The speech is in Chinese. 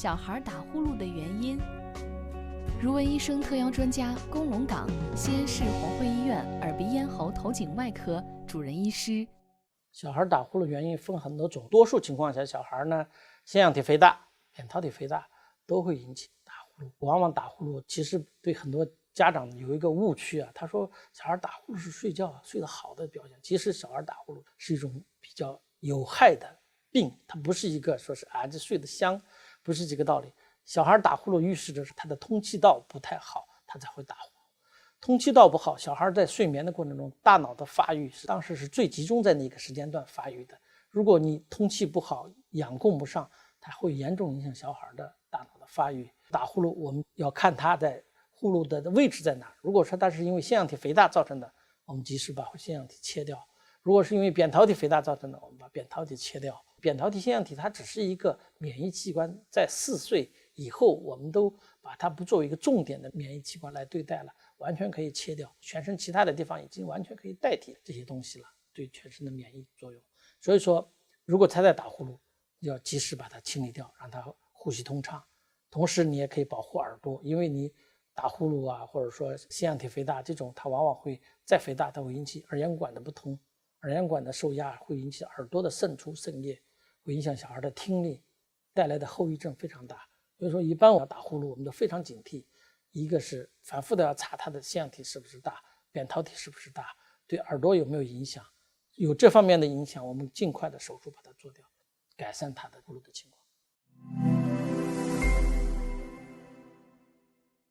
小孩打呼噜的原因。如闻医生特邀专家龚龙岗，西安市红会医院耳鼻咽喉头颈外科主任医师。小孩打呼噜原因分很多种，多数情况下小孩呢腺样体肥大、扁桃体肥大都会引起打呼噜。往往打呼噜其实对很多家长有一个误区啊，他说小孩打呼噜是睡觉睡得好的表现，其实小孩打呼噜是一种比较有害的病，它不是一个说是这睡得香，不是这个道理。小孩打呼噜预示着他的通气道不太好，他才会打呼噜。通气道不好，小孩在睡眠的过程中，大脑的发育当时是最集中在那个时间段发育的。如果你通气不好，氧供不上，它会严重影响小孩的大脑的发育。打呼噜我们要看他在呼噜的位置在哪。如果说它是因为腺样体肥大造成的，我们及时把腺样体切掉；如果是因为扁桃体肥大造成的，我们把扁桃体切掉。扁桃体腺样体它只是一个免疫器官，在4岁以后我们都把它不作为一个重点的免疫器官来对待了，完全可以切掉。全身其他的地方已经完全可以代替这些东西了，对全身的免疫作用。所以说如果他在打呼噜，要及时把它清理掉，让他呼吸通畅。同时你也可以保护耳朵，因为你打呼噜啊，或者说腺样体肥大这种，它往往会再肥大，它会引起耳咽管的不通，耳咽管的受压会引起耳朵的渗出渗液，会影响小孩的听力，带来的后遗症非常大。所以说一般我要打呼噜我们都非常警惕，一个是反复的要查他的腺样体是不是大，扁桃体是不是大，对耳朵有没有影响，有这方面的影响我们尽快的手术把它做掉，改善他的呼噜的情况。